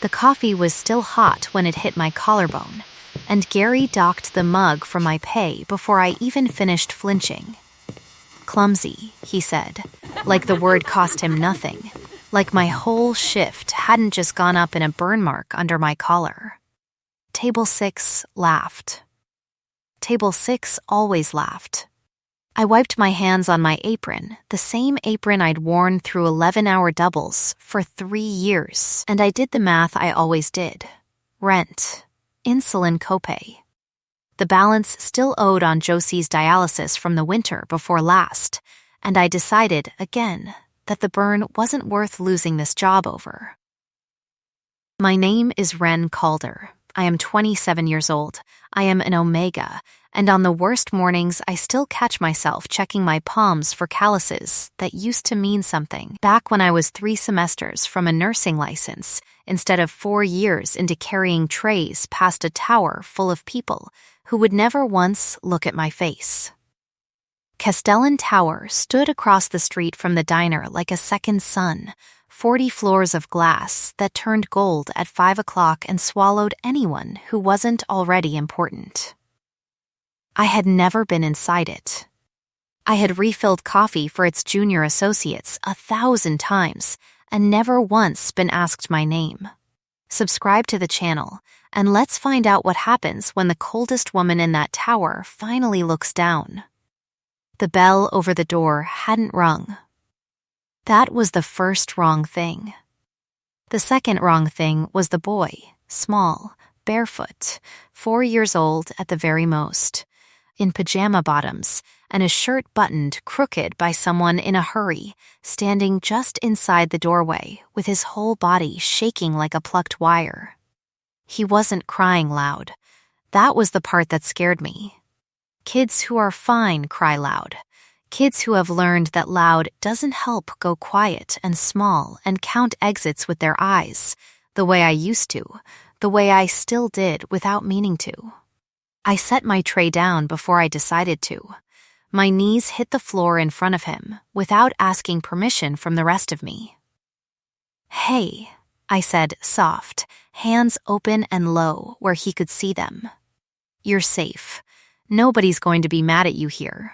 The coffee was still hot when it hit my collarbone, and Gary docked the mug from my pay before I even finished flinching. "Clumsy," he said, like the word cost him nothing, like my whole shift hadn't just gone up in a burn mark under my collar. Table 6 laughed. Table 6 always laughed. I wiped my hands on my apron, the same apron I'd worn through 11-hour doubles for 3 years, and I did the math I always did. Rent. Insulin copay. The balance still owed on Josie's dialysis from the winter before last, and I decided, again, that the burn wasn't worth losing this job over. My name is Ren Calder. I am 27 years old. I am an omega, and on the worst mornings I still catch myself checking my palms for calluses that used to mean something back when I was 3 semesters from a nursing license instead of 4 years into carrying trays past a tower full of people who would never once look at my face. Castellan Tower stood across the street from the diner like a second sun, 40 floors of glass that turned gold at 5 o'clock and swallowed anyone who wasn't already important. I had never been inside it. I had refilled coffee for its junior associates 1,000 times and never once been asked my name. Subscribe to the channel, and let's find out what happens when the coldest woman in that tower finally looks down. The bell over the door hadn't rung. That was the first wrong thing. The second wrong thing was the boy, small, barefoot, 4 years old at the very most, in pajama bottoms and a shirt buttoned crooked by someone in a hurry, standing just inside the doorway with his whole body shaking like a plucked wire. He wasn't crying loud. That was the part that scared me. Kids who are fine cry loud. Kids who have learned that loud doesn't help go quiet and small and count exits with their eyes, the way I used to, the way I still did without meaning to. I set my tray down before I decided to. My knees hit the floor in front of him without asking permission from the rest of me. "Hey," I said, soft, hands open and low where he could see them. "You're safe. Nobody's going to be mad at you here."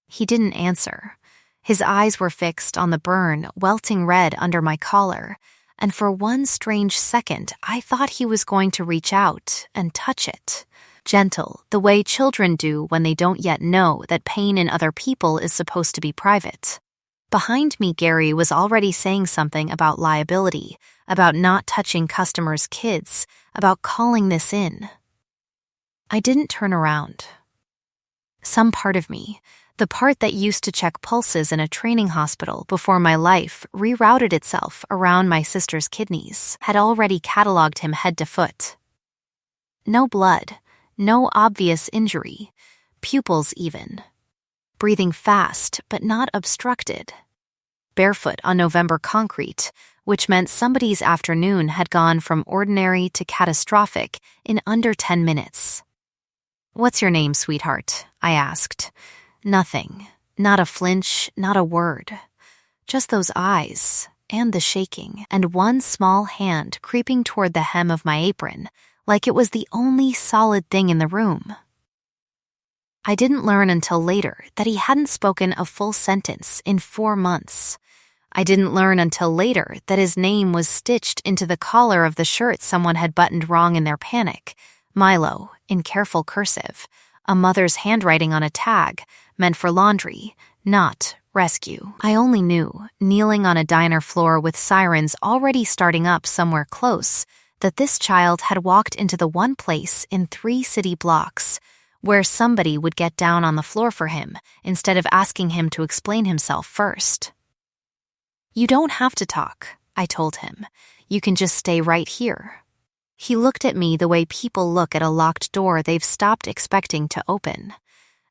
He didn't answer. His eyes were fixed on the burn welting red under my collar, and for one strange second I thought he was going to reach out and touch it. Gentle, the way children do when they don't yet know that pain in other people is supposed to be private. Behind me, Gary was already saying something about liability, about not touching customers' kids, about calling this in. I didn't turn around. Some part of me, the part that used to check pulses in a training hospital before my life rerouted itself around my sister's kidneys, had already cataloged him head to foot. No blood, no obvious injury, pupils even. Breathing fast but not obstructed. Barefoot on November concrete, which meant somebody's afternoon had gone from ordinary to catastrophic in under 10 minutes. "What's your name, sweetheart?" I asked. Nothing. Not a flinch, not a word. Just those eyes, and the shaking, and one small hand creeping toward the hem of my apron, like it was the only solid thing in the room. I didn't learn until later that he hadn't spoken a full sentence in 4 months. I didn't learn until later that his name was stitched into the collar of the shirt someone had buttoned wrong in their panic, Milo, in careful cursive, a mother's handwriting on a tag, meant for laundry, not rescue. I only knew, kneeling on a diner floor with sirens already starting up somewhere close, that this child had walked into the one place in 3 city blocks where somebody would get down on the floor for him instead of asking him to explain himself first. "You don't have to talk," I told him. "You can just stay right here." He looked at me the way people look at a locked door they've stopped expecting to open.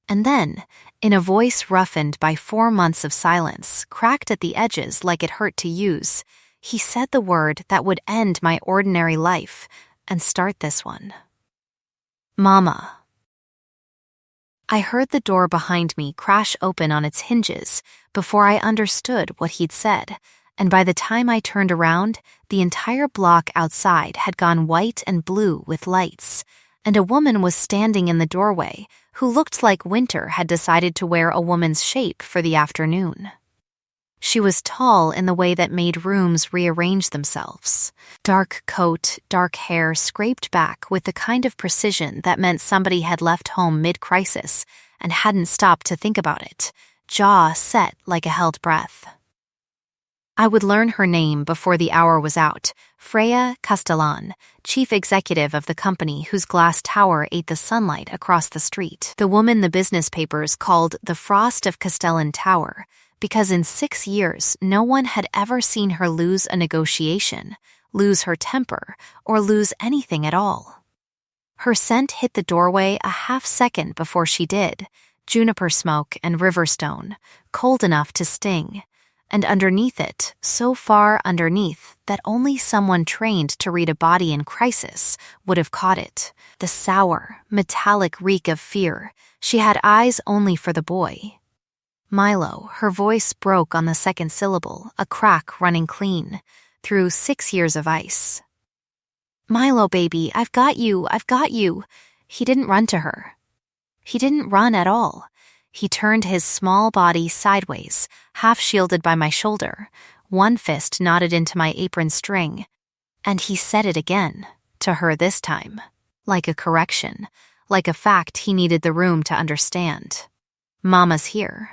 And then, in a voice roughened by 4 months of silence, cracked at the edges like it hurt to use, he said the word that would end my ordinary life and start this one. "Mama." I heard the door behind me crash open on its hinges before I understood what he'd said, and by the time I turned around, the entire block outside had gone white and blue with lights, and a woman was standing in the doorway who looked like winter had decided to wear a woman's shape for the afternoon. She was tall in the way that made rooms rearrange themselves. Dark coat, dark hair scraped back with the kind of precision that meant somebody had left home mid-crisis and hadn't stopped to think about it, jaw set like a held breath. I would learn her name before the hour was out, Freya Castellan, chief executive of the company whose glass tower ate the sunlight across the street. The woman the business papers called the Frost of Castellan Tower, because in 6 years no one had ever seen her lose a negotiation, lose her temper, or lose anything at all. Her scent hit the doorway a half-second before she did, juniper smoke and riverstone, cold enough to sting, and underneath it, so far underneath that only someone trained to read a body in crisis would have caught it, the sour, metallic reek of fear. She had eyes only for the boy. Milo, her voice broke on the second syllable, a crack running clean, through 6 years of ice. "Milo, baby, I've got you, I've got you." He didn't run to her. He didn't run at all. He turned his small body sideways, half shielded by my shoulder, one fist knotted into my apron string, and he said it again, to her this time, like a correction, like a fact he needed the room to understand. "Mama's here."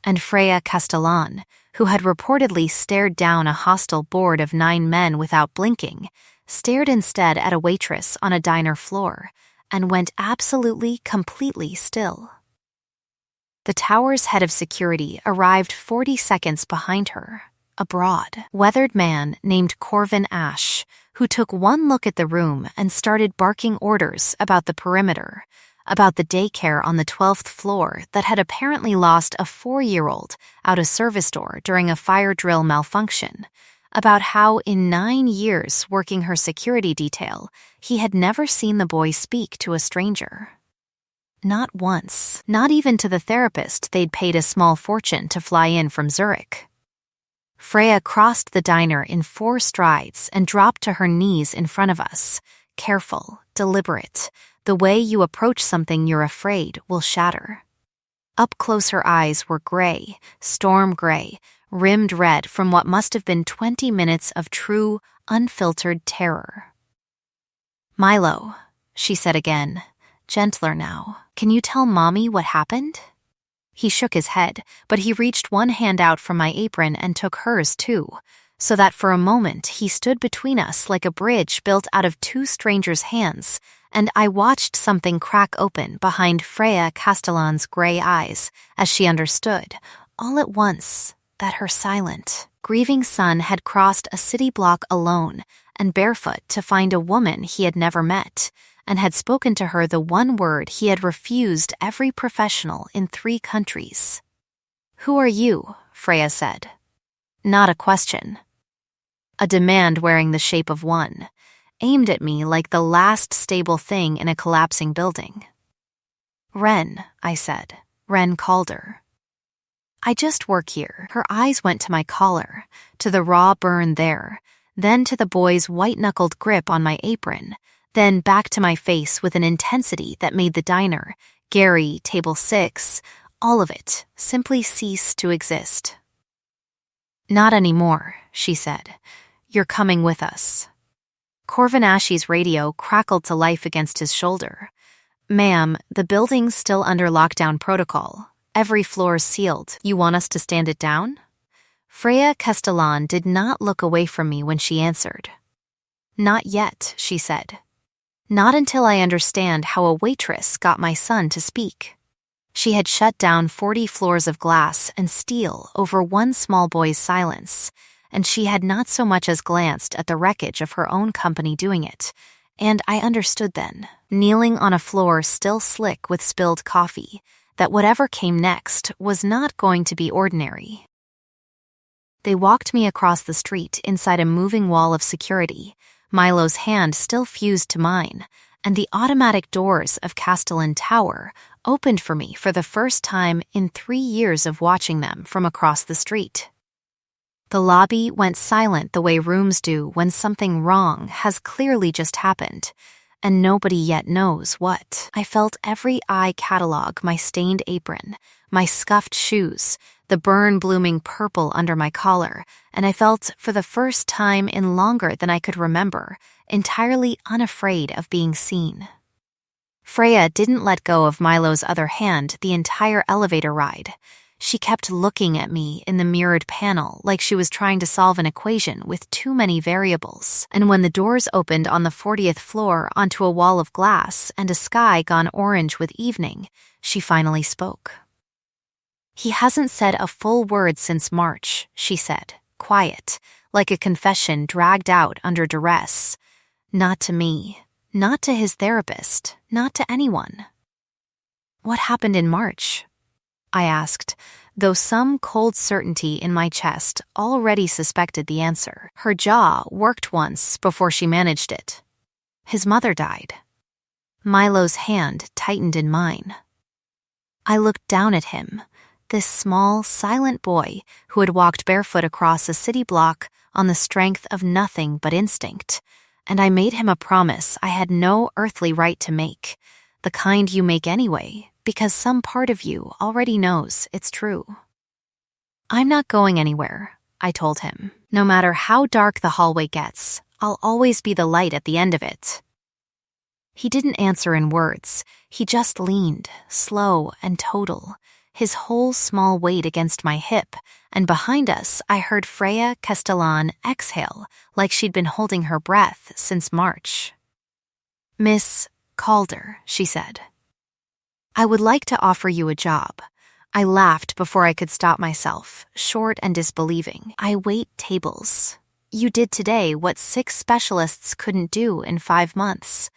And Freya Castellan, who had reportedly stared down a hostile board of 9 men without blinking, stared instead at a waitress on a diner floor and went absolutely, completely still. The tower's head of security arrived 40 seconds behind her, a broad, weathered man named Corvin Ash, who took one look at the room and started barking orders about the perimeter, about the daycare on the 12th floor that had apparently lost a 4-year-old out a service door during a fire drill malfunction, about how in 9 years working her security detail, he had never seen the boy speak to a stranger. Not once, not even to the therapist they'd paid a small fortune to fly in from Zurich. Freya crossed the diner in 4 strides and dropped to her knees in front of us, careful, deliberate, the way you approach something you're afraid will shatter. Up close her eyes were gray, storm gray, rimmed red from what must have been 20 minutes of true, unfiltered terror. "Milo," she said again, gentler now, "can you tell Mommy what happened?" He shook his head, but he reached one hand out from my apron and took hers too, so that for a moment he stood between us like a bridge built out of 2 strangers' hands, and I watched something crack open behind Freya Castellan's gray eyes as she understood, all at once, that her silent, grieving son had crossed a city block alone and barefoot to find a woman he had never met, and had spoken to her the one word he had refused every professional in 3 countries. "Who are you?" Freya said. Not a question. A demand wearing the shape of one, aimed at me like the last stable thing in a collapsing building. "Ren," I said. "Ren Calder." "I just work here." Her eyes went to my collar, to the raw burn there, then to the boy's white-knuckled grip on my apron, then back to my face with an intensity that made the diner, Gary, table 6, all of it, simply cease to exist. "Not anymore," she said. "You're coming with us." Corvin Ash's radio crackled to life against his shoulder. "Ma'am, the building's still under lockdown protocol. Every floor's sealed. You want us to stand it down?" Freya Castellan did not look away from me when she answered. "Not yet," she said. "Not until I understand how a waitress got my son to speak." She had shut down 40 floors of glass and steel over one small boy's silence, and she had not so much as glanced at the wreckage of her own company doing it, and I understood then, kneeling on a floor still slick with spilled coffee, that whatever came next was not going to be ordinary. They walked me across the street inside a moving wall of security, Milo's hand still fused to mine, and the automatic doors of Castellan Tower opened for me for the first time in 3 years of watching them from across the street. The lobby went silent the way rooms do when something wrong has clearly just happened, and nobody yet knows what. I felt every eye catalog my stained apron, my scuffed shoes, the burn blooming purple under my collar, and I felt, for the first time in longer than I could remember, entirely unafraid of being seen. Freya didn't let go of Milo's other hand the entire elevator ride. She kept looking at me in the mirrored panel like she was trying to solve an equation with too many variables. And when the doors opened on the 40th floor onto a wall of glass and a sky gone orange with evening, she finally spoke. "He hasn't said a full word since March," she said, quiet, like a confession dragged out under duress. Not to me, not to his therapist, not to anyone. "What happened in March?" I asked, though some cold certainty in my chest already suspected the answer. Her jaw worked once before she managed it. "His mother died." Milo's hand tightened in mine. I looked down at him, this small, silent boy who had walked barefoot across a city block on the strength of nothing but instinct, and I made him a promise I had no earthly right to make, the kind you make anyway, because some part of you already knows it's true. "I'm not going anywhere," I told him. "No matter how dark the hallway gets, I'll always be the light at the end of it." He didn't answer in words. He just leaned, slow and total, his whole small weight against my hip, and behind us I heard Freya Castellan exhale like she'd been holding her breath since March. "Miss Calder," she said, "I would like to offer you a job." I laughed before I could stop myself, short and disbelieving. "I wait tables. You did today what 6 specialists couldn't do in 5 months."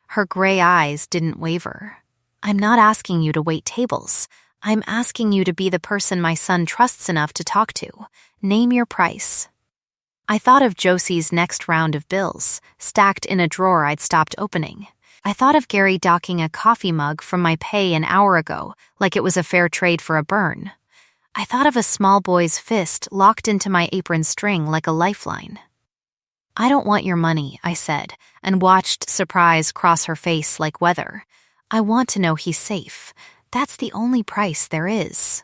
Her gray eyes didn't waver. "I'm not asking you to wait tables. I'm asking you to be the person my son trusts enough to talk to. Name your price." I thought of Josie's next round of bills, stacked in a drawer I'd stopped opening. I thought of Gary docking a coffee mug from my pay an hour ago, like it was a fair trade for a burn. I thought of a small boy's fist locked into my apron string like a lifeline. "I don't want your money," I said, and watched surprise cross her face like weather. "I want to know he's safe. That's the only price there is."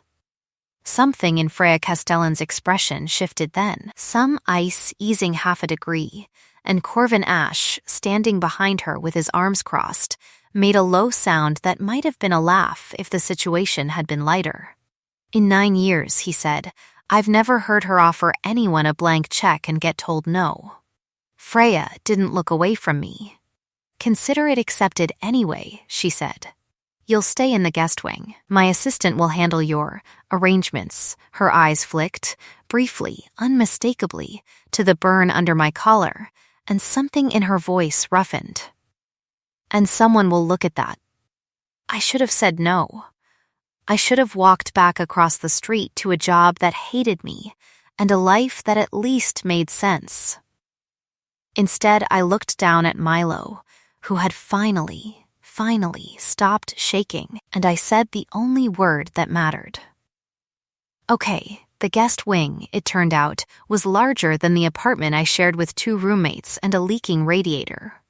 Something in Freya Castellan's expression shifted then, some ice easing half a degree, and Corvin Ash, standing behind her with his arms crossed, made a low sound that might have been a laugh if the situation had been lighter. "In 9 years," he said, "I've never heard her offer anyone a blank check and get told no." Freya didn't look away from me. "Consider it accepted anyway," she said. "You'll stay in the guest wing. My assistant will handle your arrangements." Her eyes flicked, briefly, unmistakably, to the burn under my collar, and something in her voice roughened. "And someone will look at that." I should have said no. I should have walked back across the street to a job that hated me, and a life that at least made sense. Instead, I looked down at Milo, who had finally stopped shaking, and I said the only word that mattered. Okay, the guest wing, it turned out, was larger than the apartment I shared with 2 roommates and a leaking radiator.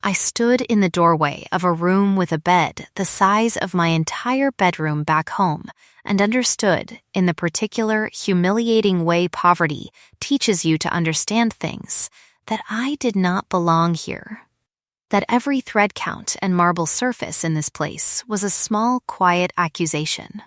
I stood in the doorway of a room with a bed the size of my entire bedroom back home and understood, in the particular humiliating way poverty teaches you to understand things, that I did not belong here. That every thread count and marble surface in this place was a small, quiet accusation.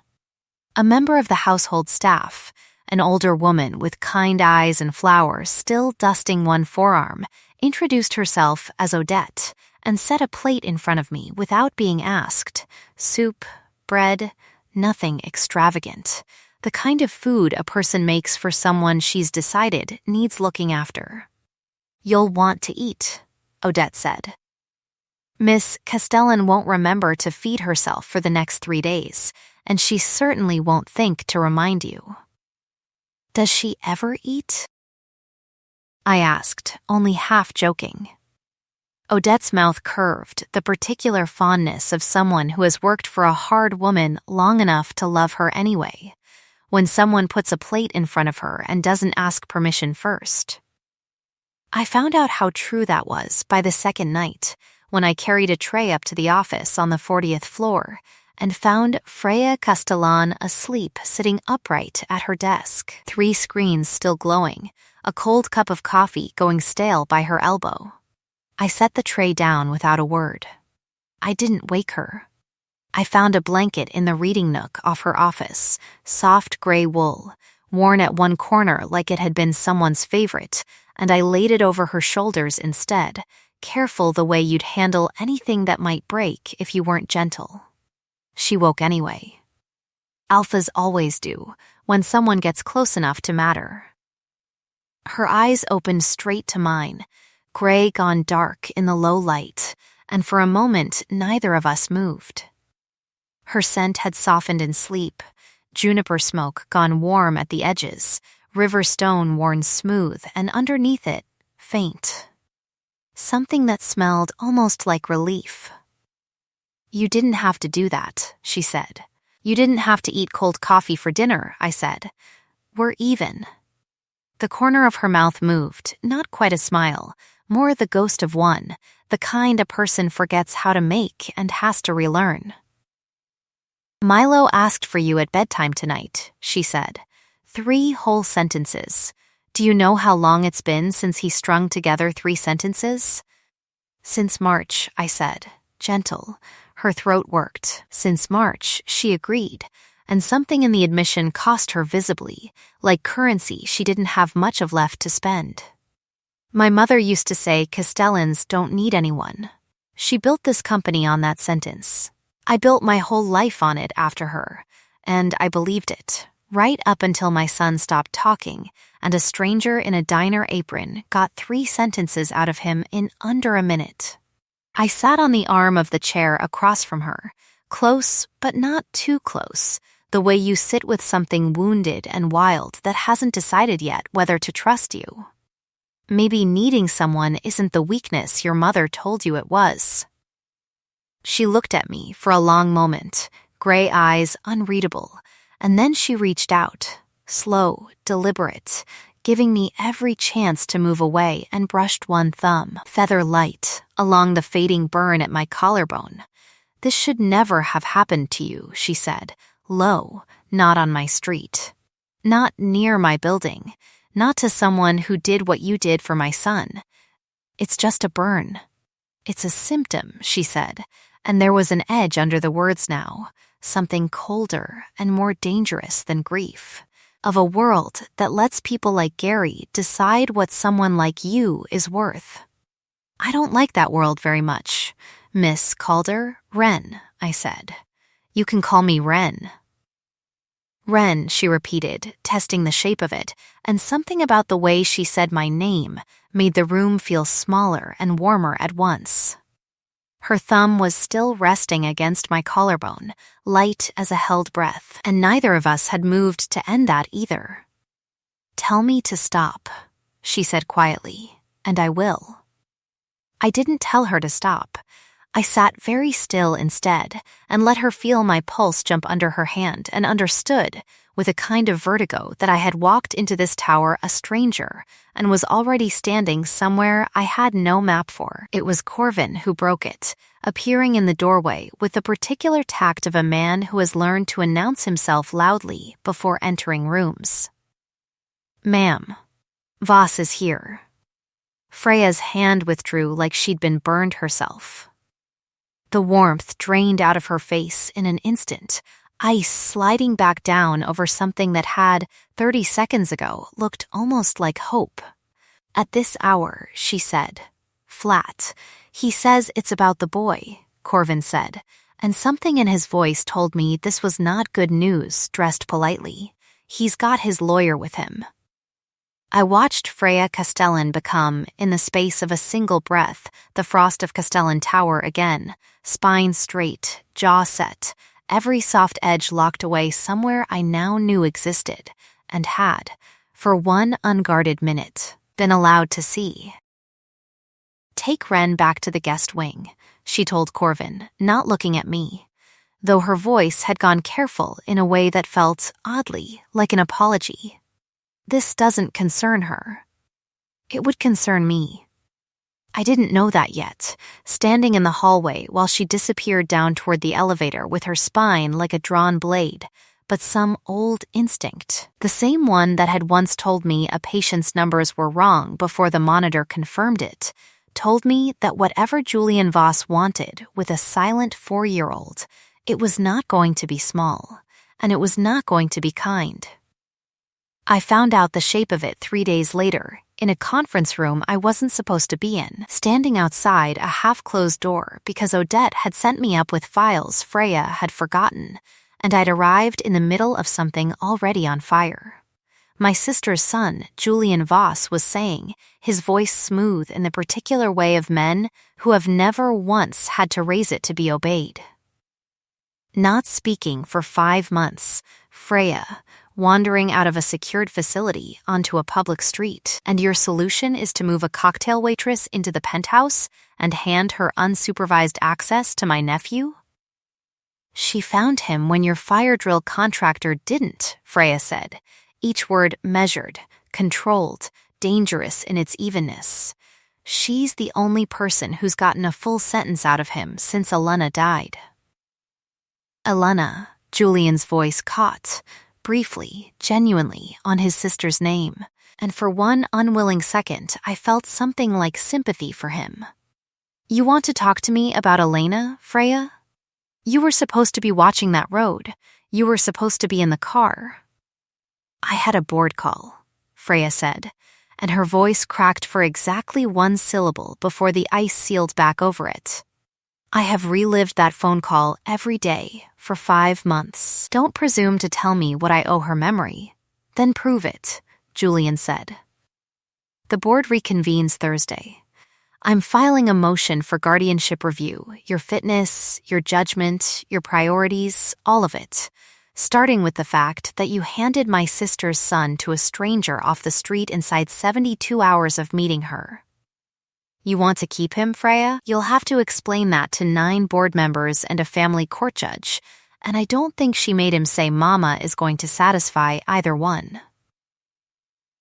A member of the household staff, an older woman with kind eyes and flowers still dusting one forearm, introduced herself as Odette and set a plate in front of me without being asked. Soup, bread, nothing extravagant. The kind of food a person makes for someone she's decided needs looking after. "You'll want to eat," Odette said. "Miss Castellan won't remember to feed herself for the next 3 days, and she certainly won't think to remind you." "Does she ever eat?" I asked, only half joking. Odette's mouth curved, the particular fondness of someone who has worked for a hard woman long enough to love her anyway. when someone puts a plate in front of her and doesn't ask permission first. I found out how true that was by the second night, when I carried a tray up to the office on the 40th floor and found Freya Castellan asleep sitting upright at her desk, 3 screens still glowing, a cold cup of coffee going stale by her elbow. I set the tray down without a word. I didn't wake her. I found a blanket in the reading nook off her office, soft gray wool, worn at one corner like it had been someone's favorite, and I laid it over her shoulders instead, careful the way you'd handle anything that might break if you weren't gentle. She woke anyway. Alphas always do, when someone gets close enough to matter. Her eyes opened straight to mine, gray gone dark in the low light, and for a moment neither of us moved. Her scent had softened in sleep, juniper smoke gone warm at the edges, river stone worn smooth, and underneath it, faint. Something that smelled almost like relief. "You didn't have to do that," she said. "You didn't have to eat cold coffee for dinner," I said. "We're even." The corner of her mouth moved, not quite a smile, more the ghost of one, the kind a person forgets how to make and has to relearn. "Milo asked for you at bedtime tonight," she said. 3 whole sentences. Do you know how long it's been since he strung together 3 sentences? "Since March," I said, gentle. Her throat worked. "Since March," she agreed, and something in the admission cost her visibly, like currency she didn't have much of left to spend. My mother used to say Castellans don't need anyone. She built this company on that sentence. I built my whole life on it after her, and I believed it, right up until my son stopped talking, and a stranger in a diner apron got 3 sentences out of him in under a minute. I sat on the arm of the chair across from her, close but not too close, the way you sit with something wounded and wild that hasn't decided yet whether to trust you. Maybe needing someone isn't the weakness your mother told you it was. She looked at me for a long moment, gray eyes unreadable, and then she reached out, slow, deliberate, giving me every chance to move away, and brushed one thumb, feather light, along the fading burn at my collarbone. "This should never have happened to you," she said, low, "not on my street. Not near my building. Not to someone who did what you did for my son. It's just a burn. It's a symptom," she said, and there was an edge under the words now, something colder and more dangerous than grief, of a world that lets people like Gary decide what someone like you is worth. "I don't like that world very much. Miss Calder, Wren," I said. "You can call me Wren." "Wren," she repeated, testing the shape of it, and something about the way she said my name made the room feel smaller and warmer at once. Her thumb was still resting against my collarbone, light as a held breath, and neither of us had moved to end that either. "Tell me to stop," she said quietly, "and I will." I didn't tell her to stop. I sat very still instead and let her feel my pulse jump under her hand, and understood, with a kind of vertigo, that I had walked into this tower a stranger and was already standing somewhere I had no map for. It was Corvin who broke it, appearing in the doorway with the particular tact of a man who has learned to announce himself loudly before entering rooms. "Ma'am, Voss is here." Freya's hand withdrew like she'd been burned herself. The warmth drained out of her face in an instant, ice sliding back down over something that had, 30 seconds ago, looked almost like hope. "At this hour," she said, flat. "He says it's about the boy," Corvin said, and something in his voice told me this was not good news, dressed politely. "He's got his lawyer with him." I watched Freya Castellan become, in the space of a single breath, the Frost of Castellan Tower again, spine straight, jaw set, every soft edge locked away somewhere I now knew existed, and had, for one unguarded minute, been allowed to see. "Take Wren back to the guest wing," she told Corvin, not looking at me. though her voice had gone careful in a way that felt, oddly, like an apology. "This doesn't concern her. It would concern me." I didn't know that yet, standing in the hallway while she disappeared down toward the elevator with her spine like a drawn blade, but some old instinct, the same one that had once told me a patient's numbers were wrong before the monitor confirmed it, told me that whatever Julian Voss wanted with a silent 4-year-old, it was not going to be small, and it was not going to be kind. I found out the shape of it 3 days later, in a conference room I wasn't supposed to be in, standing outside a half-closed door because Odette had sent me up with files Freya had forgotten, and I'd arrived in the middle of something already on fire. My sister's son, Julian Voss, was saying, his voice smooth in the particular way of men who have never once had to raise it to be obeyed. Not speaking for 5 months, Freya, wandering out of a secured facility onto a public street, and your solution is to move a cocktail waitress into the penthouse and hand her unsupervised access to my nephew? "She found him when your fire drill contractor didn't," Freya said, each word measured, controlled, dangerous in its evenness. "She's the only person who's gotten a full sentence out of him since Alana died." Alana, Julian's voice caught, briefly, genuinely, on his sister's name, and for one unwilling second I felt something like sympathy for him. "You want to talk to me about Elena, Freya? You were supposed to be watching that road. You were supposed to be in the car." "I had a board call," Freya said, and her voice cracked for exactly 1 syllable before the ice sealed back over it. "I have relived that phone call every day for 5 months. Don't presume to tell me what I owe her memory. Then prove it," Julian said. "The board reconvenes Thursday. I'm filing a motion for guardianship review, your fitness, your judgment, your priorities, all of it, starting with the fact that you handed my sister's son to a stranger off the street inside 72 hours of meeting her. You want to keep him, Freya? You'll have to explain that to 9 board members and a family court judge, and I don't think she made him say Mama is going to satisfy either one."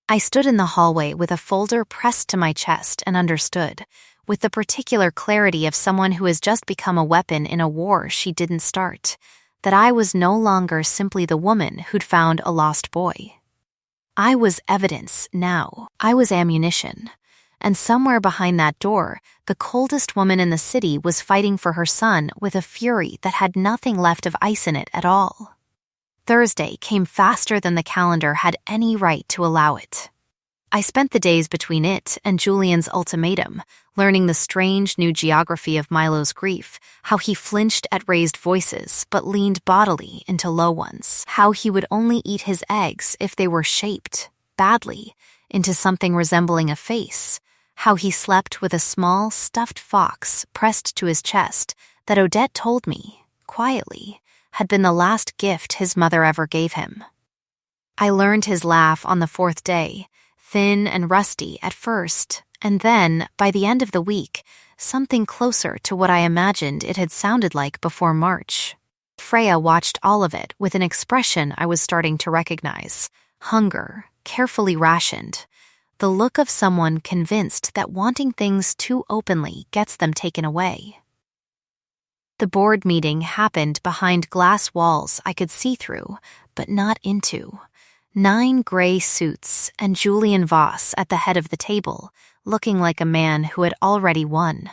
I stood in the hallway with a folder pressed to my chest and understood, with the particular clarity of someone who has just become a weapon in a war she didn't start, that I was no longer simply the woman who'd found a lost boy. I was evidence now. I was ammunition. And somewhere behind that door, the coldest woman in the city was fighting for her son with a fury that had nothing left of ice in it at all. Thursday came faster than the calendar had any right to allow it. I spent the days between it and Julian's ultimatum, learning the strange new geography of Milo's grief, how he flinched at raised voices but leaned bodily into low ones, how he would only eat his eggs if they were shaped, badly, into something resembling a face, how he slept with a small, stuffed fox pressed to his chest that Odette told me, quietly, had been the last gift his mother ever gave him. I learned his laugh on the 4th day, thin and rusty at first, and then, by the end of the week, something closer to what I imagined it had sounded like before March. Freya watched all of it with an expression I was starting to recognize: hunger, carefully rationed, the look of someone convinced that wanting things too openly gets them taken away. The board meeting happened behind glass walls I could see through, but not into. 9 gray suits and Julian Voss at the head of the table, looking like a man who had already won.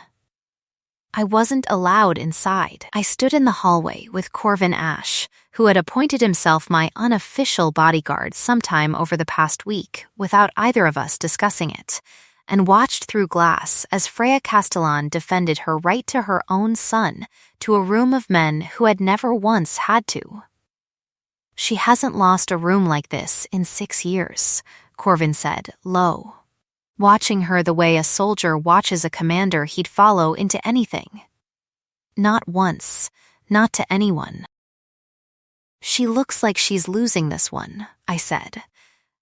I wasn't allowed inside. I stood in the hallway with Corvin Ash, who had appointed himself my unofficial bodyguard sometime over the past week without either of us discussing it, and watched through glass as Freya Castellan defended her right to her own son to a room of men who had never once had to. "She hasn't lost a room like this in 6 years," Corvin said, low, watching her the way a soldier watches a commander he'd follow into anything. "Not once, not to anyone." "She looks like she's losing this one," I said,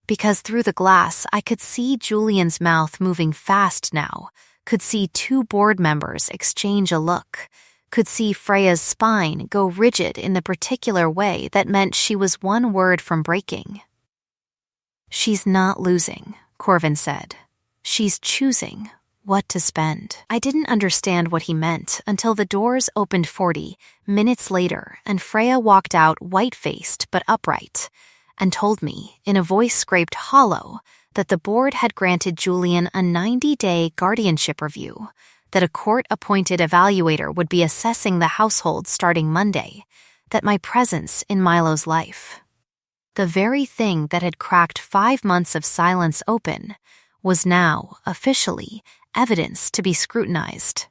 because through the glass I could see Julian's mouth moving fast now, could see 2 board members exchange a look, could see Freya's spine go rigid in the particular way that meant she was one word from breaking. "She's not losing," Corvin said. "She's choosing what to spend." I didn't understand what he meant until the doors opened 40 minutes later and Freya walked out white-faced but upright and told me, in a voice scraped hollow, that the board had granted Julian a 90-day guardianship review, that a court-appointed evaluator would be assessing the household starting Monday, that my presence in Milo's life, the very thing that had cracked 5 months of silence open, was now, officially, evidence to be scrutinized.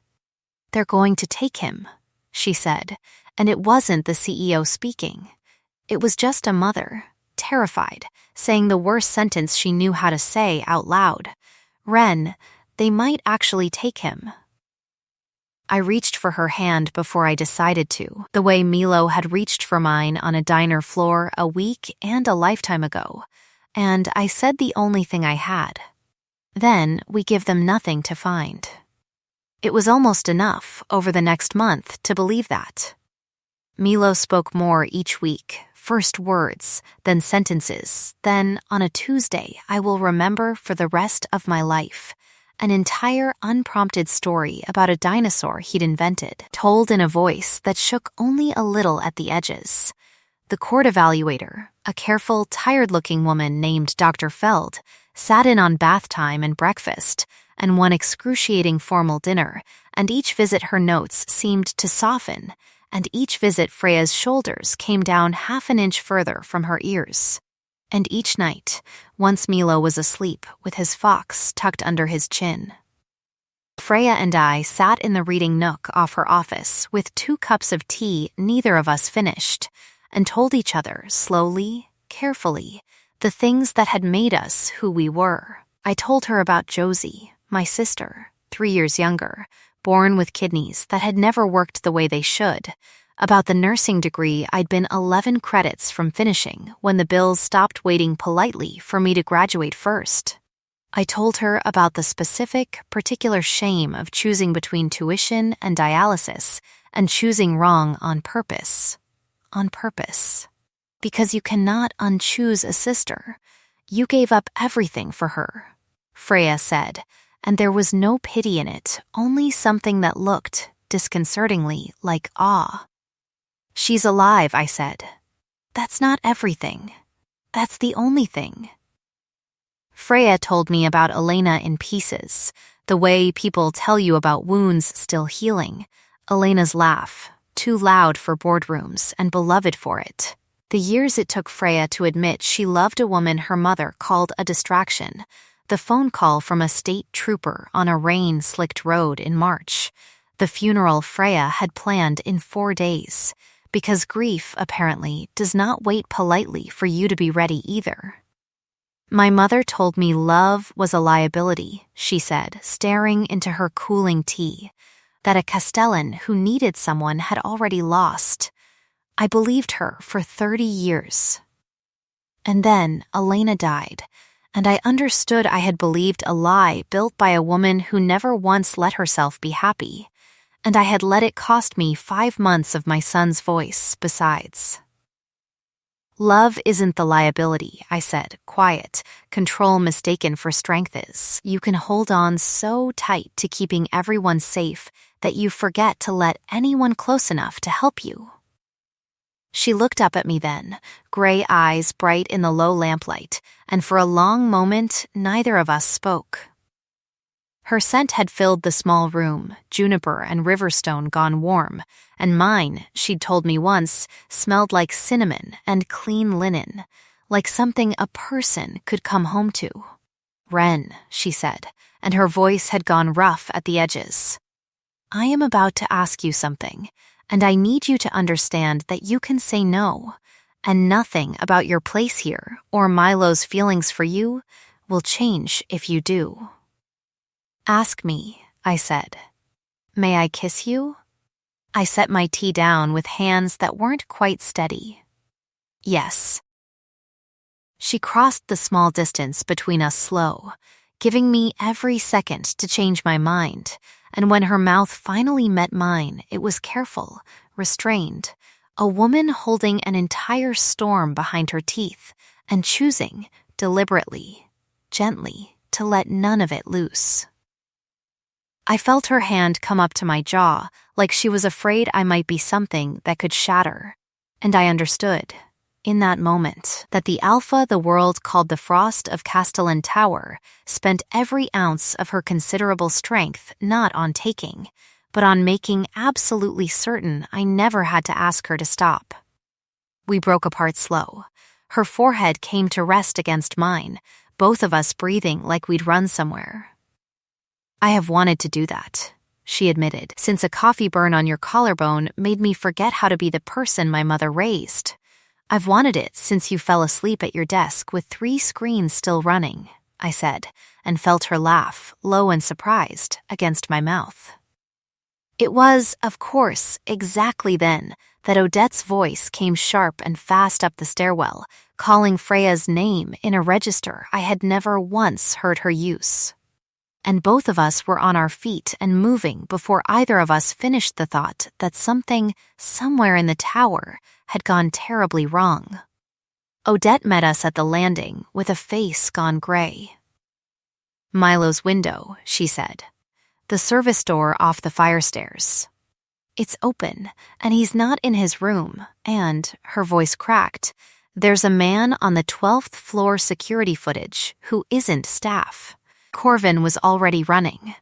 "They're going to take him," she said, and it wasn't the CEO speaking. It was just a mother, terrified, saying the worst sentence she knew how to say out loud. "Ren, they might actually take him." I reached for her hand before I decided to, the way Milo had reached for mine on a diner floor a week and a lifetime ago, and I said the only thing I had. "Then we give them nothing to find." It was almost enough, over the next month, to believe that. Milo spoke more each week, first words, then sentences, then, on a Tuesday, I will remember for the rest of my life, an entire unprompted story about a dinosaur he'd invented, told in a voice that shook only a little at the edges. The court evaluator, a careful, tired-looking woman named Dr. Feld, sat in on bath time and breakfast, and one excruciating formal dinner, and each visit her notes seemed to soften, and each visit Freya's shoulders came down half an inch further from her ears. And each night, once Milo was asleep with his fox tucked under his chin, Freya and I sat in the reading nook off her office with 2 cups of tea neither of us finished, and told each other slowly, carefully, the things that had made us who we were. I told her about Josie, my sister, 3 years younger, born with kidneys that had never worked the way they should, about the nursing degree I'd been 11 credits from finishing when the bills stopped waiting politely for me to graduate first. I told her about the specific, particular shame of choosing between tuition and dialysis and choosing wrong on purpose. On purpose. Because you cannot unchoose a sister. You gave up everything for her, Freya said, and there was no pity in it, only something that looked, disconcertingly, like awe. "She's alive," I said. "That's not everything. That's the only thing." Freya told me about Elena in pieces, the way people tell you about wounds still healing. Elena's laugh, too loud for boardrooms and beloved for it. The years it took Freya to admit she loved a woman her mother called a distraction. The phone call from a state trooper on a rain-slicked road in March. The funeral Freya had planned in 4 days. Because grief, apparently, does not wait politely for you to be ready either. My mother told me love was a liability, she said, staring into her cooling tea, that a Castellan who needed someone had already lost. I believed her for 30 years. And then Elena died, and I understood I had believed a lie built by a woman who never once let herself be happy. And I had let it cost me 5 months of my son's voice, besides. "Love isn't the liability," I said, quiet, control mistaken for strength is. You can hold on so tight to keeping everyone safe that you forget to let anyone close enough to help you. She looked up at me then, gray eyes bright in the low lamplight, and for a long moment neither of us spoke. Her scent had filled the small room, juniper and riverstone gone warm, and mine, she'd told me once, smelled like cinnamon and clean linen, like something a person could come home to. "Ren," she said, and her voice had gone rough at the edges. "I am about to ask you something, and I need you to understand that you can say no, and nothing about your place here or Milo's feelings for you will change if you do." "Ask me," I said. "May I kiss you?" I set my tea down with hands that weren't quite steady. "Yes." She crossed the small distance between us slow, giving me every second to change my mind, and when her mouth finally met mine, it was careful, restrained, a woman holding an entire storm behind her teeth and choosing, deliberately, gently, to let none of it loose. I felt her hand come up to my jaw, like she was afraid I might be something that could shatter, and I understood, in that moment, that the alpha the world called the Frost of Castellan Tower spent every ounce of her considerable strength not on taking, but on making absolutely certain I never had to ask her to stop. We broke apart slow. Her forehead came to rest against mine, both of us breathing like we'd run somewhere. "I have wanted to do that," she admitted, "since a coffee burn on your collarbone made me forget how to be the person my mother raised. I've wanted it since you fell asleep at your desk with 3 screens still running," I said, and felt her laugh, low and surprised, against my mouth. It was, of course, exactly then that Odette's voice came sharp and fast up the stairwell, calling Freya's name in a register I had never once heard her use. And both of us were on our feet and moving before either of us finished the thought that something, somewhere in the tower, had gone terribly wrong. Odette met us at the landing with a face gone gray. "Milo's window," she said. "The service door off the fire stairs. It's open, and he's not in his room, and," her voice cracked, "there's a man on the 12th floor security footage who isn't staff." Corvin was already running.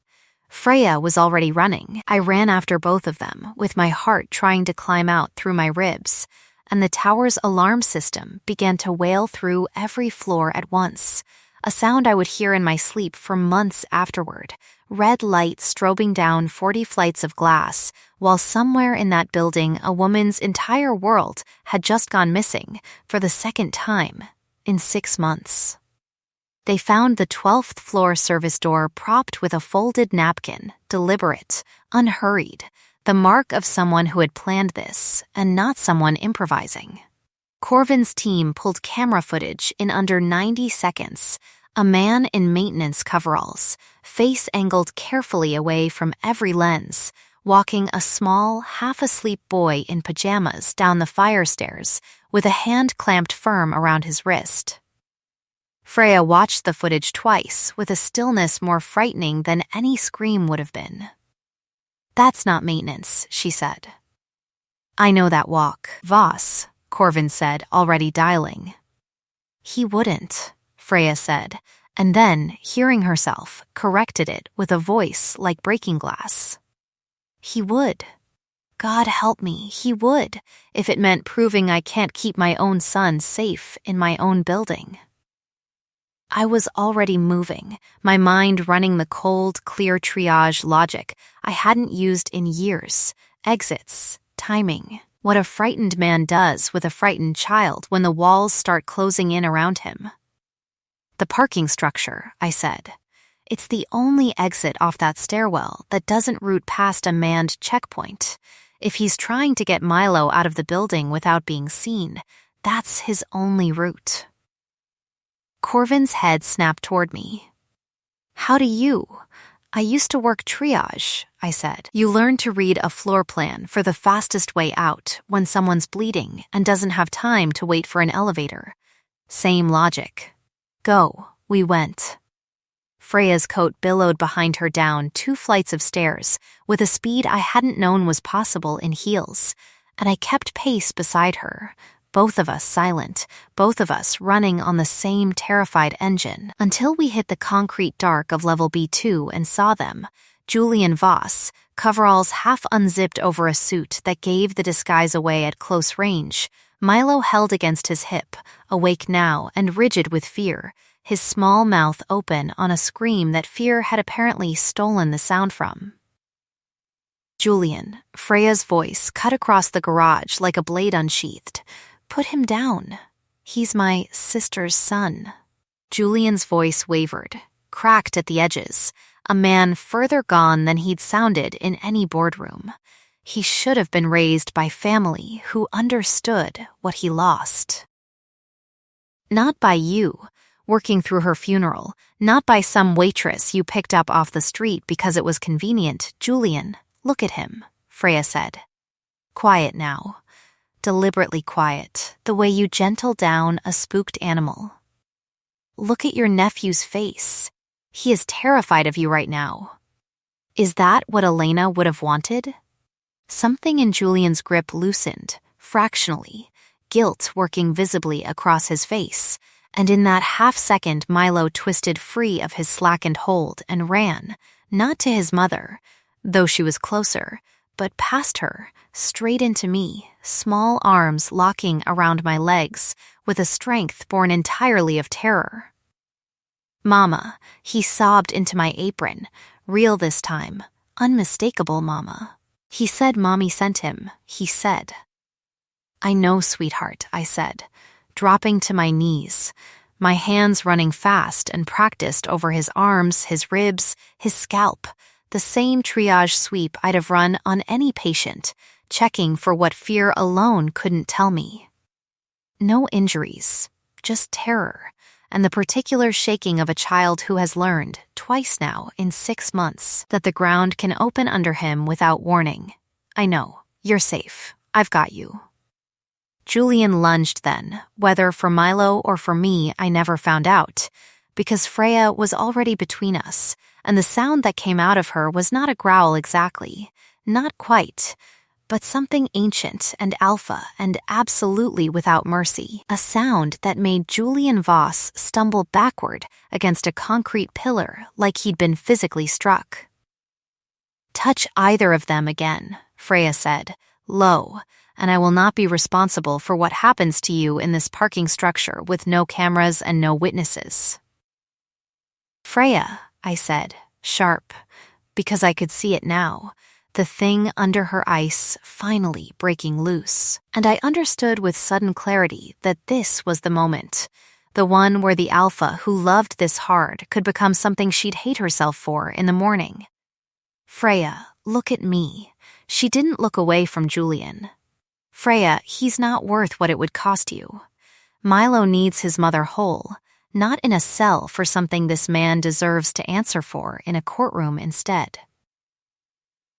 Freya was already running. I ran after both of them, with my heart trying to climb out through my ribs, and the tower's alarm system began to wail through every floor at once, a sound I would hear in my sleep for months afterward, red light strobing down 40 flights of glass, while somewhere in that building a woman's entire world had just gone missing for the second time in 6 months. They found the 12th floor service door propped with a folded napkin, deliberate, unhurried, the mark of someone who had planned this, and not someone improvising. Corvin's team pulled camera footage in under 90 seconds, a man in maintenance coveralls, face angled carefully away from every lens, walking a small, half-asleep boy in pajamas down the fire stairs with a hand clamped firm around his wrist. Freya watched the footage twice with a stillness more frightening than any scream would have been. "That's not maintenance," she said. "I know that walk, Voss," Corvin said, already dialing. "He wouldn't," Freya said, and then, hearing herself, corrected it with a voice like breaking glass. "He would. God help me, he would, if it meant proving I can't keep my own son safe in my own building." I was already moving, my mind running the cold, clear triage logic I hadn't used in years. Exits, timing, what a frightened man does with a frightened child when the walls start closing in around him. "The parking structure," I said. "It's the only exit off that stairwell that doesn't route past a manned checkpoint. If he's trying to get Milo out of the building without being seen, that's his only route." Corvin's head snapped toward me. "How do you? I used to work triage," I said. "You learn to read a floor plan for the fastest way out when someone's bleeding and doesn't have time to wait for an elevator. Same logic. Go." We went. Freya's coat billowed behind her down 2 flights of stairs with a speed I hadn't known was possible in heels, and I kept pace beside her, both of us silent, both of us running on the same terrified engine, until we hit the concrete dark of level B2 and saw them, Julian Voss, coveralls half unzipped over a suit that gave the disguise away at close range, Milo held against his hip, awake now and rigid with fear, his small mouth open on a scream that fear had apparently stolen the sound from. "Julian," Freya's voice cut across the garage like a blade unsheathed. "Put him down. He's my sister's son." Julian's voice wavered, cracked at the edges, a man further gone than he'd sounded in any boardroom. He should have been raised by family who understood what he lost. "Not by you. working through her funeral, not by some waitress you picked up off the street because it was convenient. Julian, look at him, Freya said. Quiet now. Deliberately quiet, the way you gentle down a spooked animal. Look at your nephew's face. He is terrified of you right now. Is that what Elena would have wanted? Something in Julian's grip loosened, fractionally, guilt working visibly across his face, and in that half-second Milo twisted free of his slackened hold and ran, not to his mother, though she was closer, but past her, straight into me, small arms locking around my legs with a strength born entirely of terror. Mama, he sobbed into my apron, real this time, unmistakable Mama. He said Mommy sent him, he said. I know, sweetheart, I said, dropping to my knees, my hands running fast and practiced over his arms, his ribs, his scalp, the same triage sweep I'd have run on any patient, checking for what fear alone couldn't tell me. No injuries, just terror, and the particular shaking of a child who has learned, twice now in 6 months, that the ground can open under him without warning. I know, you're safe, I've got you. Julian lunged then, whether for Milo or for me I never found out, because Freya was already between us, and the sound that came out of her was not a growl exactly, not quite, but something ancient and alpha and absolutely without mercy, a sound that made Julian Voss stumble backward against a concrete pillar like he'd been physically struck. Touch either of them again, Freya said, low, and I will not be responsible for what happens to you in this parking structure with no cameras and no witnesses. Freya, I said, sharp, because I could see it now, the thing under her ice finally breaking loose, and I understood with sudden clarity that this was the moment, the one where the alpha who loved this hard could become something she'd hate herself for in the morning. Freya, look at me. She didn't look away from Julian. Freya, he's not worth what it would cost you. Milo needs his mother whole, not in a cell for something this man deserves to answer for in a courtroom instead.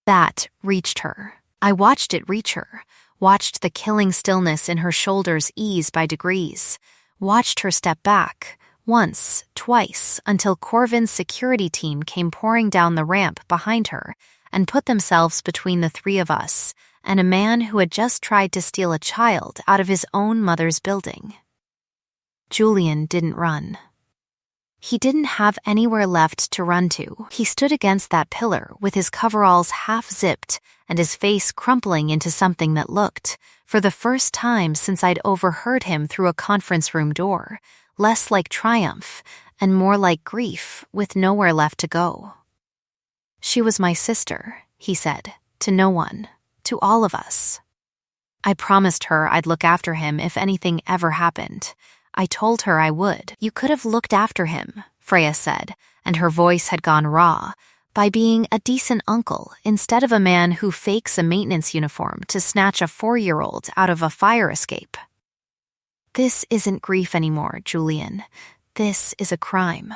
That reached her. I watched it reach her, watched the killing stillness in her shoulders ease by degrees, watched her step back, once, twice, until Corvin's security team came pouring down the ramp behind her and put themselves between the three of us and a man who had just tried to steal a child out of his own mother's building. Julian didn't run. He didn't have anywhere left to run to. He stood against that pillar with his coveralls half-zipped and his face crumpling into something that looked, for the first time since I'd overheard him through a conference room door, less like triumph and more like grief with nowhere left to go. She was my sister, he said, to no one, to all of us. I promised her I'd look after him if anything ever happened. I told her I would. You could have looked after him, Freya said, and her voice had gone raw, by being a decent uncle instead of a man who fakes a maintenance uniform to snatch a 4-year-old out of a fire escape. This isn't grief anymore, Julian. This is a crime.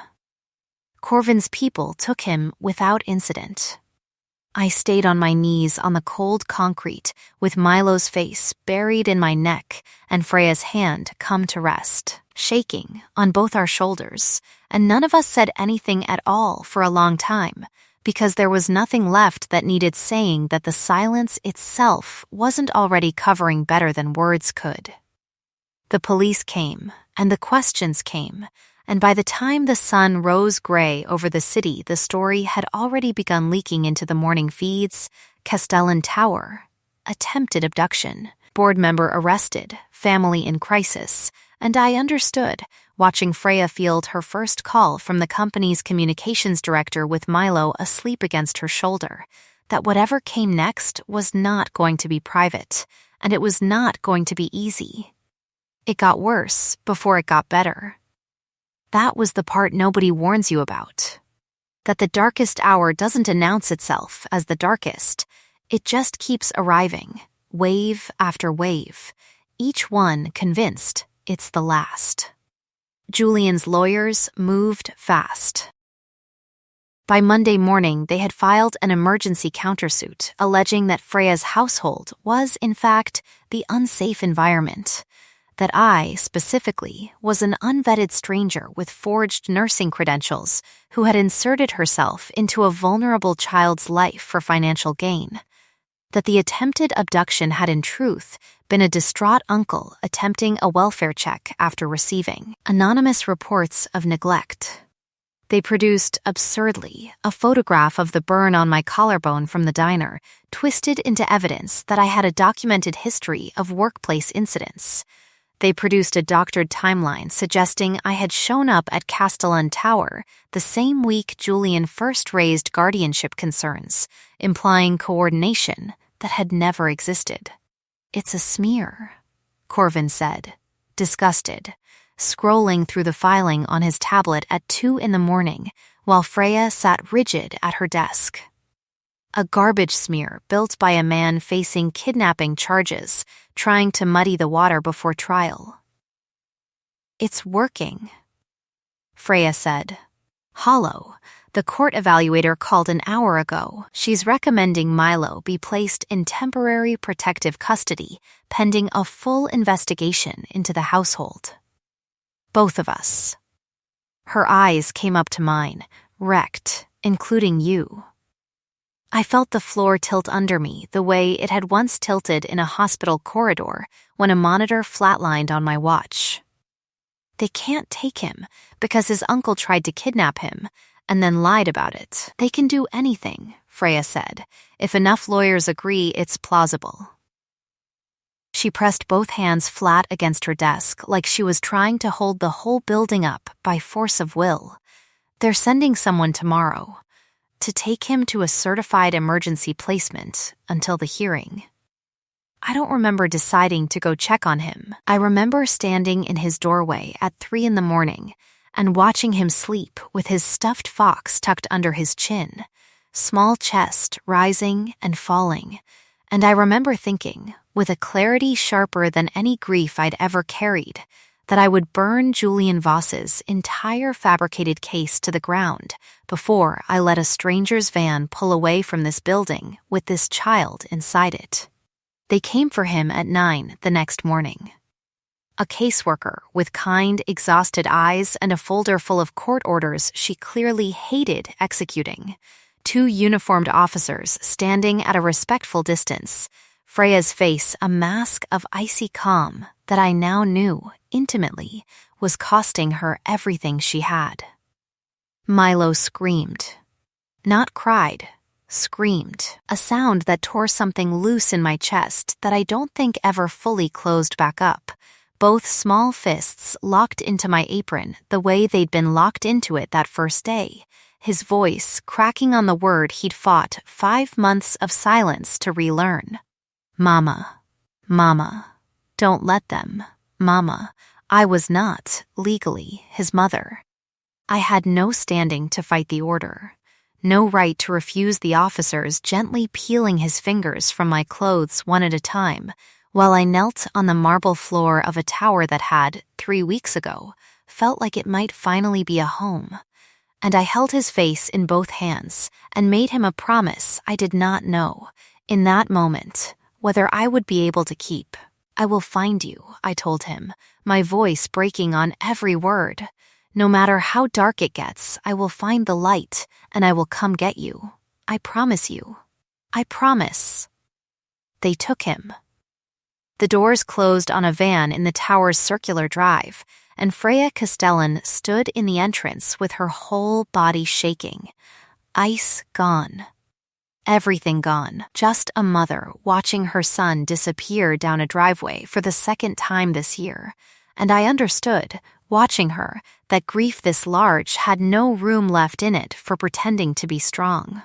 Corvin's people took him without incident. I stayed on my knees on the cold concrete with Milo's face buried in my neck and Freya's hand come to rest, shaking on both our shoulders, and none of us said anything at all for a long time because there was nothing left that needed saying that the silence itself wasn't already covering better than words could. The police came, and the questions came, and by the time the sun rose gray over the city, the story had already begun leaking into the morning feeds. Castellan Tower, attempted abduction, board member arrested, family in crisis, and I understood, watching Freya field her first call from the company's communications director with Milo asleep against her shoulder, that whatever came next was not going to be private, and it was not going to be easy. It got worse before it got better. That was the part nobody warns you about. That the darkest hour doesn't announce itself as the darkest. It just keeps arriving, wave after wave, each one convinced it's the last. Julian's lawyers moved fast. By Monday morning, they had filed an emergency countersuit alleging that Freya's household was, in fact, the unsafe environment. That I, specifically, was an unvetted stranger with forged nursing credentials who had inserted herself into a vulnerable child's life for financial gain. That the attempted abduction had in truth been a distraught uncle attempting a welfare check after receiving anonymous reports of neglect. They produced, absurdly, a photograph of the burn on my collarbone from the diner, twisted into evidence that I had a documented history of workplace incidents. They produced a doctored timeline suggesting I had shown up at Castellan Tower the same week Julian first raised guardianship concerns, implying coordination that had never existed. "It's a smear," Corvin said, disgusted, scrolling through the filing on his tablet at 2 a.m, while Freya sat rigid at her desk. A garbage smear built by a man facing kidnapping charges, trying to muddy the water before trial. "It's working," Freya said. "Hollow, the court evaluator called an hour ago. She's recommending Milo be placed in temporary protective custody pending a full investigation into the household." Both of us. Her eyes came up to mine, wrecked, including you. I felt the floor tilt under me the way it had once tilted in a hospital corridor when a monitor flatlined on my watch. "They can't take him because his uncle tried to kidnap him and then lied about it. They can do anything," Freya said. "If enough lawyers agree, it's plausible." She pressed both hands flat against her desk like she was trying to hold the whole building up by force of will. "They're sending someone tomorrow to take him to a certified emergency placement until the hearing." I don't remember deciding to go check on him. I remember standing in his doorway at 3 a.m. and watching him sleep with his stuffed fox tucked under his chin, small chest rising and falling. And I remember thinking, with a clarity sharper than any grief I'd ever carried, that I would burn Julian Voss's entire fabricated case to the ground before I let a stranger's van pull away from this building with this child inside it. They came for him at 9 the next morning. A caseworker with kind, exhausted eyes and a folder full of court orders she clearly hated executing. 2 uniformed officers standing at a respectful distance, Freya's face a mask of icy calm that I now knew, intimately, was costing her everything she had. Milo screamed. Not cried, screamed, a sound that tore something loose in my chest that I don't think ever fully closed back up, both small fists locked into my apron the way they'd been locked into it that first day, his voice cracking on the word he'd fought 5 months of silence to relearn. "Mama, Mama, don't let them, Mama." I was not, legally, his mother. I had no standing to fight the order, no right to refuse the officers gently peeling his fingers from my clothes one at a time, while I knelt on the marble floor of a tower that had, 3 weeks ago, felt like it might finally be a home. And I held his face in both hands and made him a promise I did not know, in that moment, whether I would be able to keep. "I will find you," I told him, my voice breaking on every word. "No matter how dark it gets, I will find the light, and I will come get you. I promise you. I promise." They took him. The doors closed on a van in the tower's circular drive, and Freya Castellan stood in the entrance with her whole body shaking. Ice gone. Everything gone. Just a mother watching her son disappear down a driveway for the second time this year. And I understood, watching her, that grief this large had no room left in it for pretending to be strong.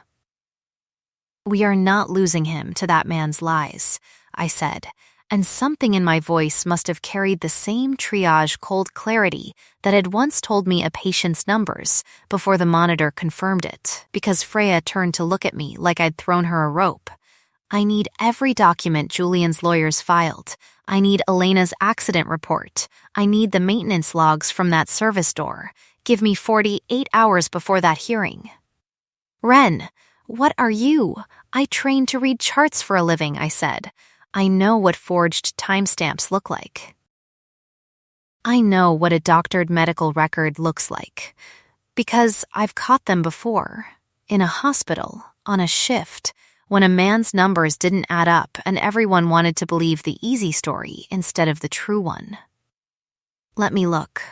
"We are not losing him to that man's lies," I said, and something in my voice must have carried the same triage cold clarity that had once told me a patient's numbers before the monitor confirmed it, because Freya turned to look at me like I'd thrown her a rope. I need every document Julian's lawyers filed. I need Elena's accident report. I need the maintenance logs from that service door. Give me 48 hours before that hearing. Ren, what are you? I trained to read charts for a living, I said. I know what forged timestamps look like. I know what a doctored medical record looks like. Because I've caught them before. In a hospital, on a shift, when a man's numbers didn't add up and everyone wanted to believe the easy story instead of the true one. Let me look.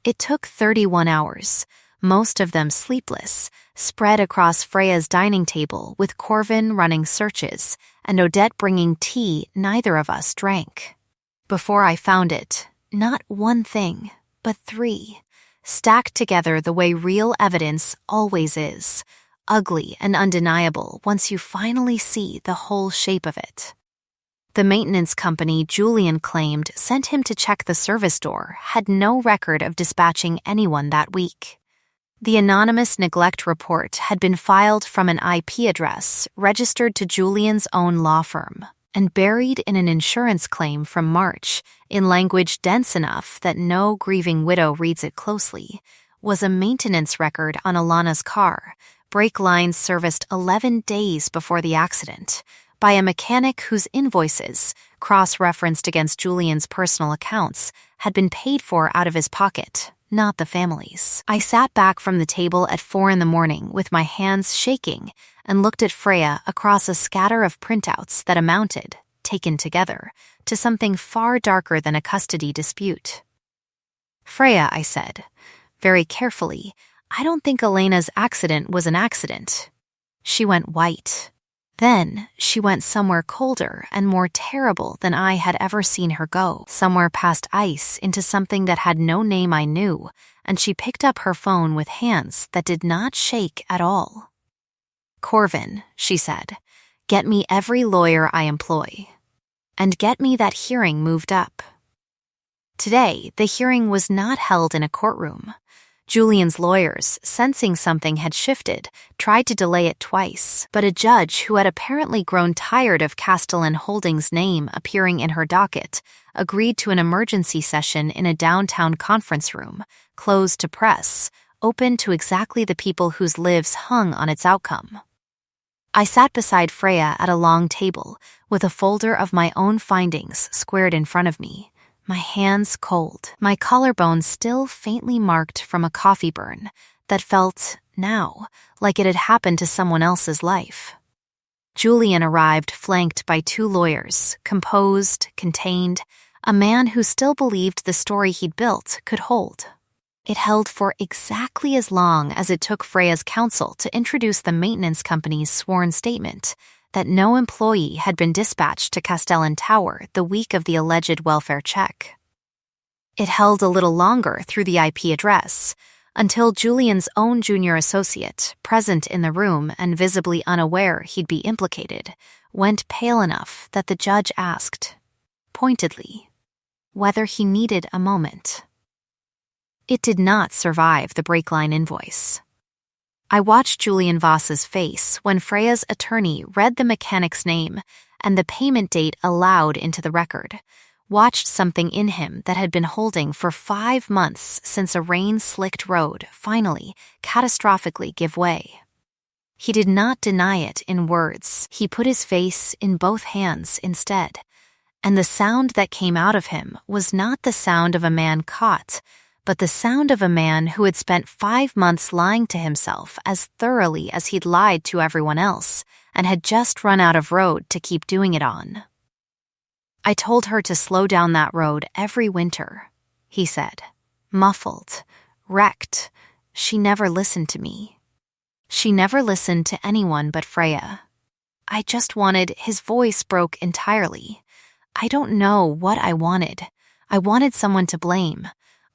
It took 31 hours, most of them sleepless, spread across Freya's dining table with Corvin running searches and Odette bringing tea neither of us drank. Before I found it, not one thing, but 3, stacked together the way real evidence always is, ugly and undeniable once you finally see the whole shape of it. The maintenance company Julian claimed sent him to check the service door had no record of dispatching anyone that week. The anonymous neglect report had been filed from an IP address registered to Julian's own law firm and buried in an insurance claim from March in language dense enough that no grieving widow reads it closely, was a maintenance record on Alana's car, brake lines serviced 11 days before the accident, by a mechanic whose invoices, cross-referenced against Julian's personal accounts, had been paid for out of his pocket, not the family's. I sat back from the table at 4 a.m. with my hands shaking and looked at Freya across a scatter of printouts that amounted, taken together, to something far darker than a custody dispute. Freya, I said, very carefully, I don't think Elena's accident was an accident. She went white. Then she went somewhere colder and more terrible than I had ever seen her go, somewhere past ice into something that had no name I knew, and she picked up her phone with hands that did not shake at all. Corvin, she said, get me every lawyer I employ. And get me that hearing moved up. Today, the hearing was not held in a courtroom. Julian's lawyers, sensing something had shifted, tried to delay it twice, but a judge who had apparently grown tired of Castellan Holdings' name appearing in her docket agreed to an emergency session in a downtown conference room, closed to press, open to exactly the people whose lives hung on its outcome. I sat beside Freya at a long table, with a folder of my own findings squared in front of me, my hands cold, my collarbone still faintly marked from a coffee burn that felt, now, like it had happened to someone else's life. Julian arrived flanked by 2 lawyers, composed, contained, a man who still believed the story he'd built could hold. It held for exactly as long as it took Freya's counsel to introduce the maintenance company's sworn statement that no employee had been dispatched to Castellan Tower the week of the alleged welfare check. It held a little longer through the IP address, until Julian's own junior associate, present in the room and visibly unaware he'd be implicated, went pale enough that the judge asked, pointedly, whether he needed a moment. It did not survive the brake line invoice. I watched Julian Voss's face when Freya's attorney read the mechanic's name and the payment date aloud into the record, watched something in him that had been holding for 5 months since a rain-slicked road finally, catastrophically give way. He did not deny it in words. He put his face in both hands instead, and the sound that came out of him was not the sound of a man caught, but the sound of a man who had spent 5 months lying to himself as thoroughly as he'd lied to everyone else and had just run out of road to keep doing it on. I told her to slow down that road every winter, he said, muffled, wrecked. She never listened to me. She never listened to anyone but Freya. I just wanted, his voice broke entirely. I don't know what I wanted. I wanted someone to blame.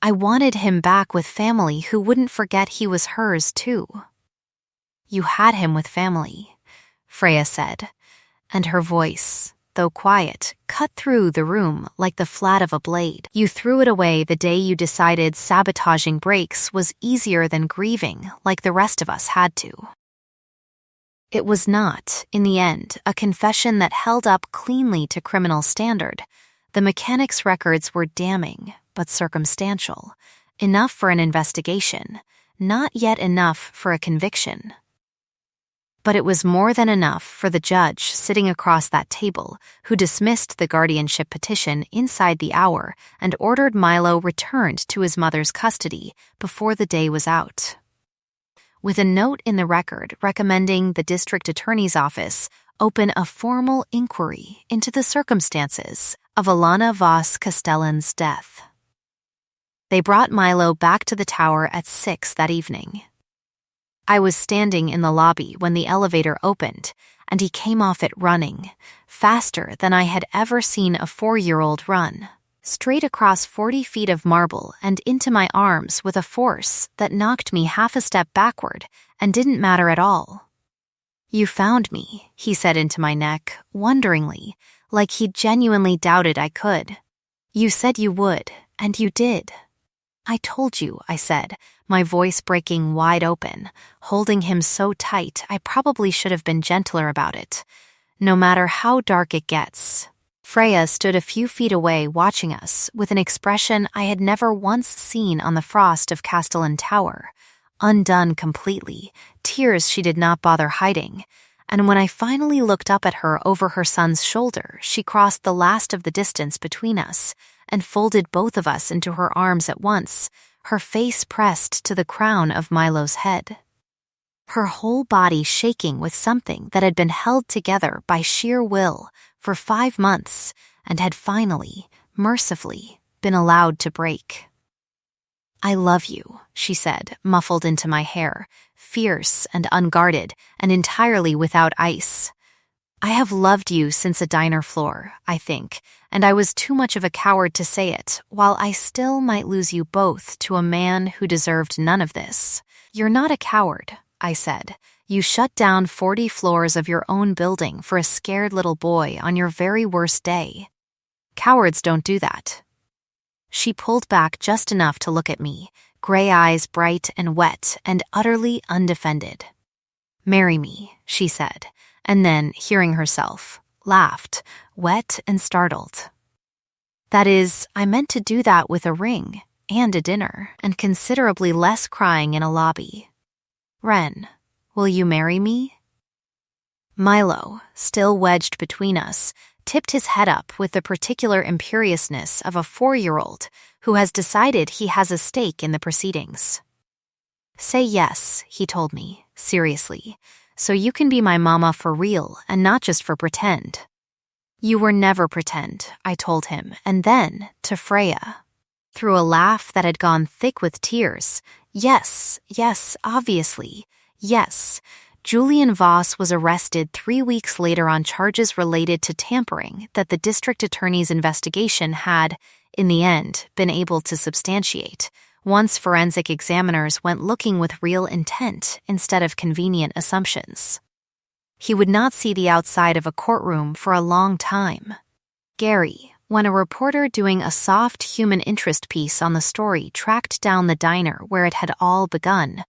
I wanted him back with family who wouldn't forget he was hers too. You had him with family, Freya said, and her voice, though quiet, cut through the room like the flat of a blade. You threw it away the day you decided sabotaging brakes was easier than grieving like the rest of us had to. It was not, in the end, a confession that held up cleanly to criminal standard. The mechanic's records were damning, but circumstantial. Enough for an investigation, not yet enough for a conviction. But it was more than enough for the judge sitting across that table, who dismissed the guardianship petition inside the hour and ordered Milo returned to his mother's custody before the day was out. With a note in the record recommending the district attorney's office open a formal inquiry into the circumstances of Alana Vos Castellan's death. They brought Milo back to the tower at 6 that evening. I was standing in the lobby when the elevator opened, and he came off it running, faster than I had ever seen a 4-year-old run, straight across 40 feet of marble and into my arms with a force that knocked me half a step backward and didn't matter at all. "You found me," he said into my neck, wonderingly, like he'd genuinely doubted I could. "You said you would, and you did." "I told you," I said, my voice breaking wide open, holding him so tight I probably should have been gentler about it. No matter how dark it gets. Freya stood a few feet away watching us with an expression I had never once seen on the frost of Castellan Tower, undone completely, tears she did not bother hiding, and when I finally looked up at her over her son's shoulder, she crossed the last of the distance between us and folded both of us into her arms at once, her face pressed to the crown of Milo's head. Her whole body shaking with something that had been held together by sheer will for 5 months and had finally, mercifully, been allowed to break. "I love you," she said, muffled into my hair, fierce and unguarded and entirely without ice. "I have loved you since a diner floor, I think, and I was too much of a coward to say it, while I still might lose you both to a man who deserved none of this. You're not a coward," I said. "You shut down 40 floors of your own building for a scared little boy on your very worst day. Cowards don't do that." She pulled back just enough to look at me, gray eyes bright and wet and utterly undefended. "Marry me," she said, and then, hearing herself, laughed, wet and startled. "That is, I meant to do that with a ring, and a dinner, and considerably less crying in a lobby. Ren, will you marry me?" Milo, still wedged between us, tipped his head up with the particular imperiousness of a 4-year-old who has decided he has a stake in the proceedings. "Say yes," he told me, seriously, "so you can be my mama for real and not just for pretend." "You were never pretend," I told him, and then, to Freya, through a laugh that had gone thick with tears, yes, obviously, yes. Julian Voss was arrested 3 weeks later on charges related to tampering that the district attorney's investigation had, in the end, been able to substantiate, once forensic examiners went looking with real intent instead of convenient assumptions. He would not see the outside of a courtroom for a long time. Gary, when a reporter doing a soft human interest piece on the story tracked down the diner where it had all begun,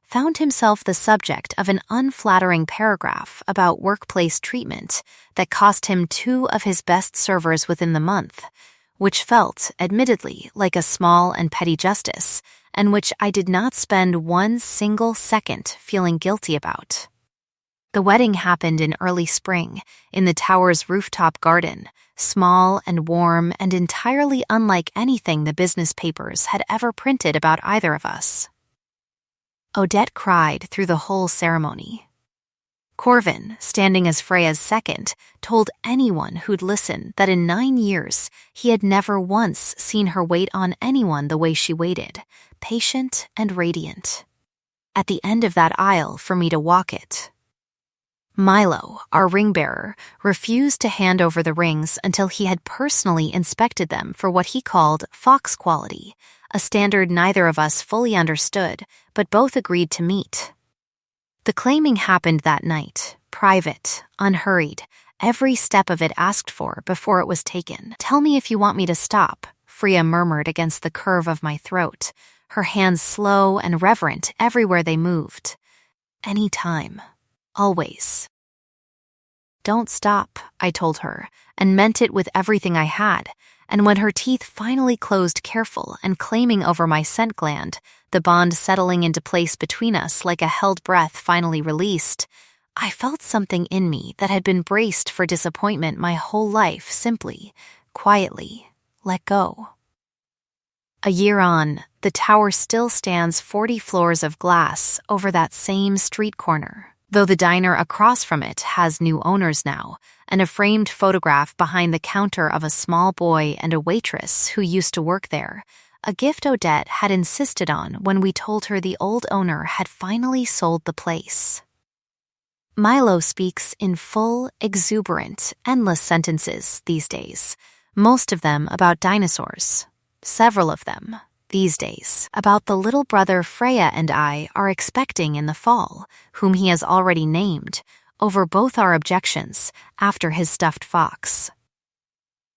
found himself the subject of an unflattering paragraph about workplace treatment that cost him 2 of his best servers within the month, which felt, admittedly, like a small and petty justice, and which I did not spend 1 single second feeling guilty about. The wedding happened in early spring, in the tower's rooftop garden, small and warm and entirely unlike anything the business papers had ever printed about either of us. Odette cried through the whole ceremony. Corvin, standing as Freya's second, told anyone who'd listen that in 9 years he had never once seen her wait on anyone the way she waited, patient and radiant. At the end of that aisle for me to walk it. Milo, our ring-bearer, refused to hand over the rings until he had personally inspected them for what he called fox quality, a standard neither of us fully understood, but both agreed to meet. The claiming happened that night, private, unhurried, every step of it asked for before it was taken. "Tell me if you want me to stop," Freya murmured against the curve of my throat, her hands slow and reverent everywhere they moved. "Any time." Always. Don't stop, I told her, and meant it with everything I had. And when her teeth finally closed careful and claiming over my scent gland, the bond settling into place between us like a held breath finally released, I felt something in me that had been braced for disappointment my whole life simply, quietly, let go. A year on, the tower still stands 40 floors of glass over that same street corner, though the diner across from it has new owners now, and a framed photograph behind the counter of a small boy and a waitress who used to work there, a gift Odette had insisted on when we told her the old owner had finally sold the place. Milo speaks in full, exuberant, endless sentences these days, most of them about dinosaurs. Several of them, these days, about the little brother Freya and I are expecting in the fall, whom he has already named, over both our objections, after his stuffed fox.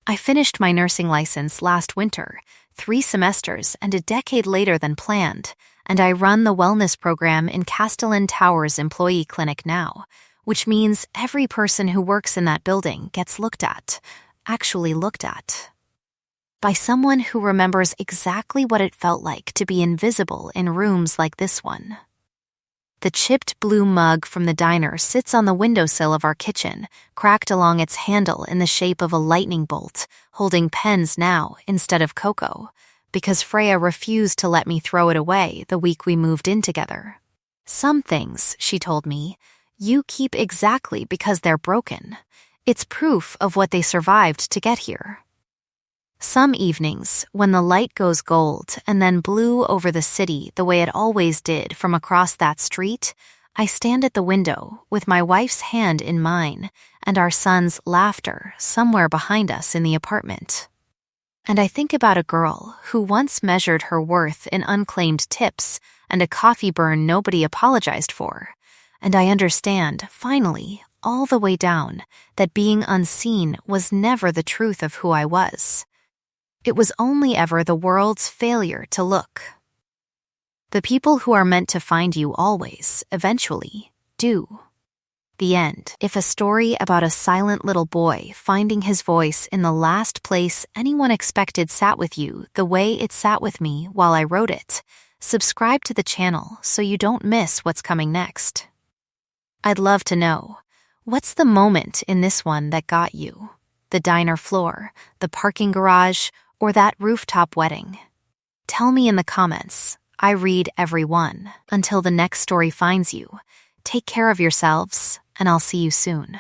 I finished my nursing license last winter, 3 semesters and a decade later than planned, and I run the wellness program in Castellan Towers Employee Clinic now, which means every person who works in that building gets actually looked at, by someone who remembers exactly what it felt like to be invisible in rooms like this one. The chipped blue mug from the diner sits on the windowsill of our kitchen, cracked along its handle in the shape of a lightning bolt, holding pens now instead of cocoa, because Freya refused to let me throw it away the week we moved in together. Some things, she told me, you keep exactly because they're broken. It's proof of what they survived to get here. Some evenings, when the light goes gold and then blue over the city the way it always did from across that street, I stand at the window with my wife's hand in mine and our son's laughter somewhere behind us in the apartment. And I think about a girl who once measured her worth in unclaimed tips and a coffee burn nobody apologized for, and I understand, finally, all the way down, that being unseen was never the truth of who I was. It was only ever the world's failure to look. The people who are meant to find you always, eventually, do. The end. If a story about a silent little boy finding his voice in the last place anyone expected sat with you the way it sat with me while I wrote it, subscribe to the channel so you don't miss what's coming next. I'd love to know, what's the moment in this one that got you? The diner floor, the parking garage, or that rooftop wedding? Tell me in the comments. I read every one. Until the next story finds you, take care of yourselves, and I'll see you soon.